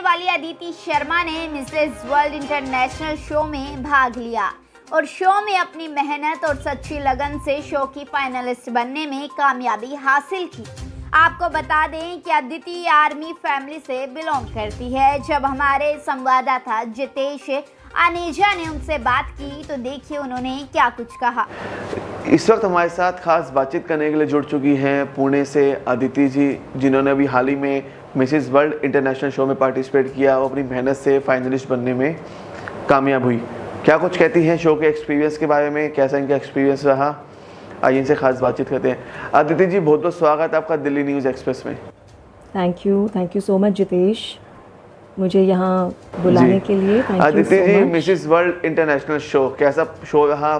वाली अदिति शर्मा ने Mrs world International show में भाग लिया और शो में अपनी मेहनत और सच्ची लगन से शो की फाइनलिस्ट बनने में कामयाबी हासिल की। आपको बता दें कि अदिति आर्मी फैमिली से बिलोंग करती है। जब हमारे संवाददाता जितेश अनेजा ने उनसे बात की तो देखिए उन्होंने क्या कुछ कहा। इस वक्त हमारे साथ खास बातचीत करने के लिए जुड़ चुकी हैं पुणे से अदिति जी, जिन्होंने अभी हाल ही में मिसेस वर्ल्ड इंटरनेशनल शो में पार्टिसिपेट किया और अपनी मेहनत से फाइनलिस्ट बनने में कामयाब हुई। क्या कुछ कहती हैं शो के एक्सपीरियंस के बारे में, कैसा इनका एक्सपीरियंस रहा, आइए इनसे खास बातचीत करते हैं। अदिति जी, बहुत बहुत स्वागत है आपका दिल्ली न्यूज़ एक्सप्रेस में। Thank you so much Jitesh, मुझे यहाँ बुलाने के लिए। Aditi ji, Mrs World International show कैसा शो रहा,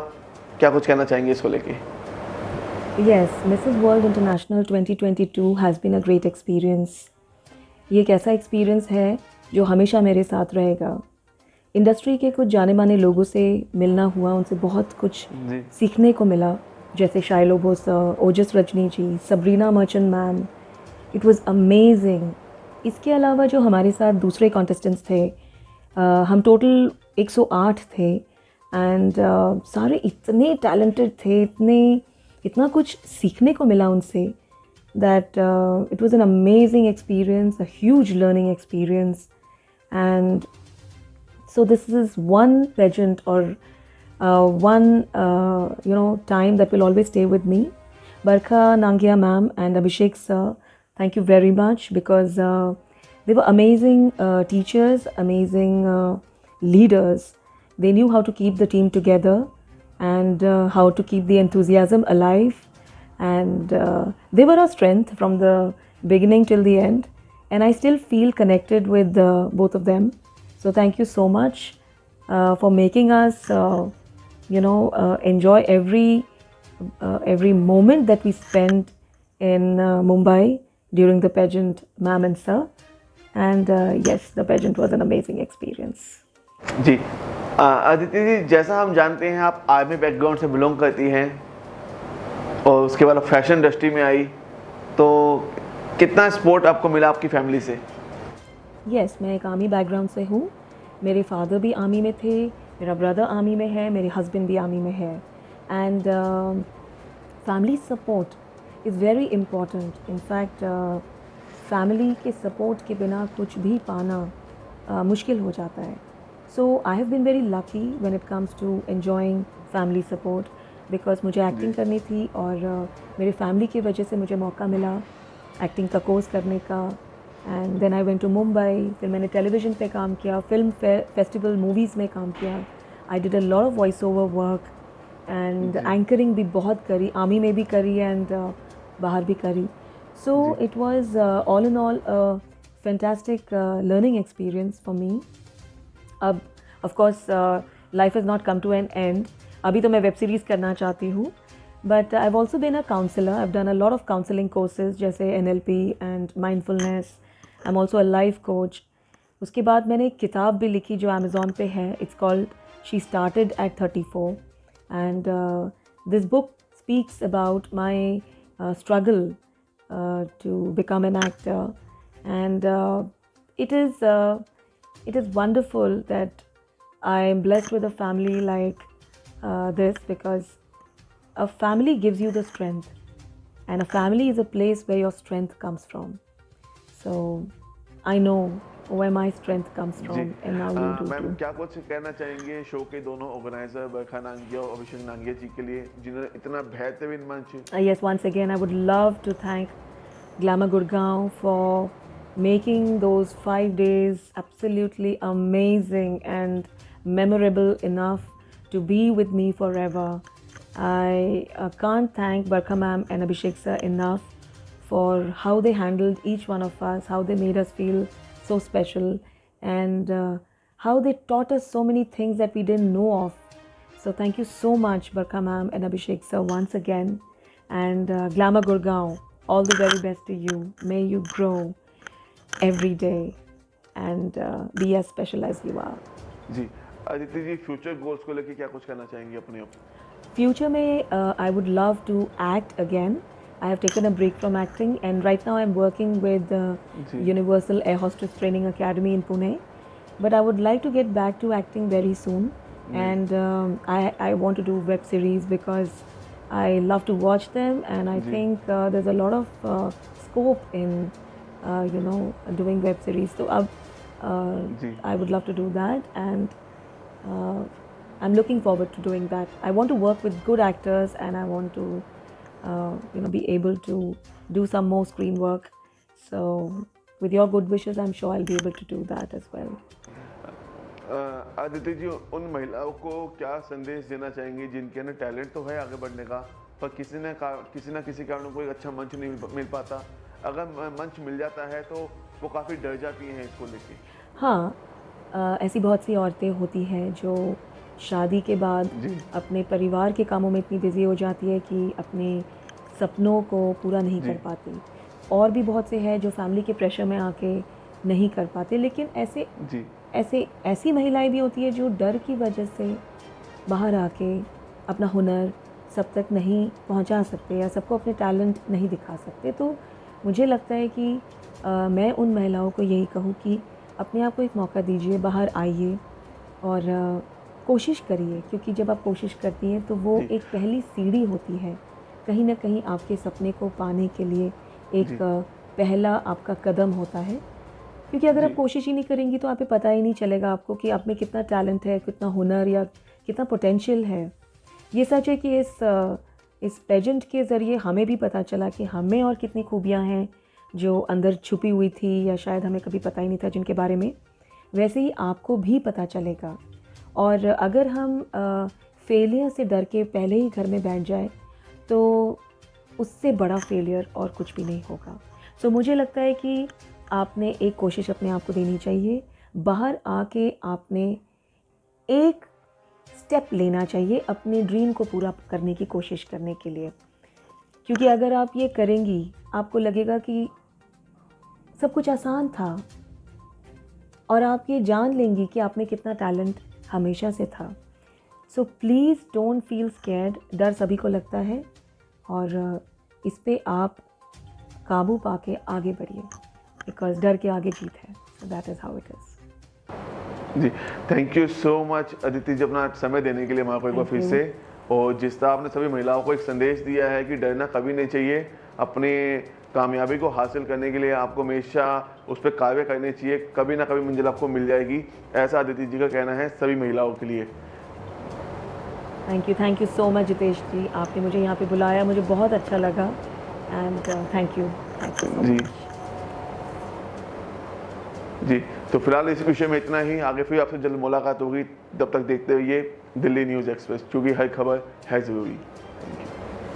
क्या कुछ कहना चाहेंगे इसको लेके? Yes, Mrs World International 2022 has been a great experience. ये एक ऐसा एक्सपीरियंस है जो हमेशा मेरे साथ रहेगा। इंडस्ट्री के कुछ जाने माने लोगों से मिलना हुआ, उनसे बहुत कुछ सीखने को मिला, जैसे Shailo sir, Ojas Rajni ji, Sabrina Merchant ma'am. It was amazing. इसके अलावा जो हमारे साथ दूसरे कॉन्टेस्टेंट्स थे, हम टोटल 108 थे एंड सारे इतने टैलेंटेड थे, इतना कुछ सीखने को मिला उनसे, that it was an amazing experience, a huge learning experience. And so this is one pageant or one time that will always stay with me. Barkha Nangia ma'am and Abhishek sir, thank you very much, because they were amazing teachers, amazing leaders. They knew how to keep the team together and how to keep the enthusiasm alive, and they were our strength from the beginning till the end, and I still feel connected with both of them. So thank you so much for making us, enjoy every moment that we spent in Mumbai during the pageant, ma'am and sir. And yes, the pageant was an amazing experience. जी अदिति जी, जैसा हम जानते हैं आप army background से belong करती हैं और उसके बाद फैशन इंडस्ट्री में आई, तो कितना सपोर्ट आपको मिला आपकी फैमिली से? यस, मैं एक आर्मी बैकग्राउंड से हूँ। मेरे फादर भी आर्मी में थे, मेरा ब्रदर आर्मी में है, मेरे हस्बैंड भी आर्मी में है। And family support is very important. In fact family के सपोर्ट के बिना कुछ भी पाना मुश्किल हो जाता है। So I have been very lucky when it comes to enjoying family support, because मुझे एक्टिंग करनी थी और मेरी फैमिली की वजह से मुझे मौका मिला एक्टिंग का कोर्स करने का। And then I went to Mumbai, फिर मैंने टेलीविज़न पे काम किया, फिल्म फेस्टिवल मूवीज़ में काम किया। I did a lot of voice over work and anchoring भी बहुत करी, आर्मी में भी करी एंड बाहर भी करी। So it was all in all a fantastic learning experience for me. अब of course life has not come to an end. अभी तो मैं वेब सीरीज़ करना चाहती हूँ, but I have also been a counsellor. I have done a lot of counselling courses जैसे NLP and mindfulness. I am also a life coach. उसके बाद मैंने एक किताब भी लिखी जो अमेज़ॉन पे है। It's called she started at 34 and this book speaks about my struggle to become an actor, and it is wonderful that I am blessed with a family like this, because a family gives you the strength, and a family is a place where your strength comes from. So I know where my strength comes from, and now you do ma'am, too. क्या कुछ कहना चाहेंगे show के दोनों organiser बरखा नांगिया और अभिषेक नांगिया जी के लिए, जिन्होंने इतना बेहतरीन मंच? Yes, once again I would love to thank Glamour Gurgaon for making those 5 days absolutely amazing and memorable enough to be with me forever. I can't thank Barkha ma'am and Abhishek sir enough for how they handled each one of us, how they made us feel so special, and how they taught us so many things that we didn't know of. So thank you so much, Barkha ma'am and Abhishek sir, once again. And Glamour Gurgaon, all the very best to you. May you grow every day and be as special as you are. जी Aditi ji, future goals को लेके क्या कुछ कहना चाहेंगे अपने? Future में I would love to act again. I have taken a break from acting, and right now I'm working with जी। Universal Air Hostess Training Academy in Pune. But I would like to get back to acting very soon, and I want to do web series because I love to watch them, and I जी। think there's a lot of scope in doing web series. So जी। I would love to do that, and I'm looking forward to doing that. I want to work with good actors, and I want to be able to do some more screen work. So with your good wishes, I'm sure I'll be able to do that as well. Aditya ji, उन महिलाओं को क्या संदेश देना चाहेंगे जिनके अंदर talent तो है आगे बढ़ने का, पर किसी ना किसी कारण को एक अच्छा मंच नहीं मिल पाता। अगर मंच मिल जाता है तो वो काफ़ी डर जाती हैं इसको लेके। हाँ, ऐसी बहुत सी औरतें होती हैं जो शादी के बाद जी। अपने परिवार के कामों में इतनी बिजी हो जाती है कि अपने सपनों को पूरा नहीं जी। कर पाती। और भी बहुत से हैं जो फैमिली के प्रेशर में आके नहीं कर पाते, लेकिन जी। ऐसी महिलाएं भी होती है जो डर की वजह से बाहर आके अपना हुनर सब तक नहीं पहुंचा सकते या सबको अपने टैलेंट नहीं दिखा सकते। तो मुझे लगता है कि मैं उन महिलाओं को यही कहूँ कि अपने आप को एक मौका दीजिए, बाहर आइए और कोशिश करिए, क्योंकि जब आप कोशिश करती हैं तो वो जी। एक पहली सीढ़ी होती है कहीं ना कहीं आपके सपने को पाने के लिए। एक जी। पहला आपका कदम होता है, क्योंकि अगर आप जी। कोशिश ही नहीं करेंगी तो आप पे पता ही नहीं चलेगा आपको कि आप में कितना टैलेंट है, कितना हुनर या कितना पोटेंशियल है। ये सच है कि इस पेजेंट के ज़रिए हमें भी पता चला कि हमें और कितनी खूबियाँ हैं जो अंदर छुपी हुई थी या शायद हमें कभी पता ही नहीं था जिनके बारे में। वैसे ही आपको भी पता चलेगा। और अगर हम फेलियर से डर के पहले ही घर में बैठ जाए तो उससे बड़ा फेलियर और कुछ भी नहीं होगा। सो मुझे लगता है कि आपने एक कोशिश अपने आप को देनी चाहिए। बाहर आके आपने एक स्टेप लेना चाहिए अपने ड्रीम को पूरा करने की कोशिश करने के लिए, क्योंकि अगर आप ये करेंगी आपको लगेगा कि सब कुछ आसान था और आप ये जान लेंगी कि आप में कितना टैलेंट हमेशा से था। So please don't feel scared. डर सभी को लगता है और इस पे आप काबू पाके आगे बढ़िए, बिकॉज डर के आगे जीत है। So that is how it is. जी, thank you so much Aditi ji, अपना समय देने के लिए हमारे को एक बार फिर से। और जिस तरह आपने सभी महिलाओं को एक संदेश दिया है कि डरना कभी नहीं चाहिए, अपने कामयाबी को हासिल करने के लिए आपको हमेशा उस पर कार्य करने चाहिए, कभी ना कभी मंजिल आपको मिल जाएगी, ऐसा अदिति जी का कहना है सभी महिलाओं के लिए। Thank you so much Jitesh ji, आपने मुझे यहाँ पे बुलाया, मुझे बहुत अच्छा लगा एंड थैंक यू सो जी। मच। जी, तो फिलहाल इस विषय में इतना ही। आगे फिर आपसे जल्द मुलाकात होगी, तब तक देखते रहिए दिल्ली न्यूज़ एक्सप्रेस, क्योंकि हर खबर है ज़रूरी। Thank you.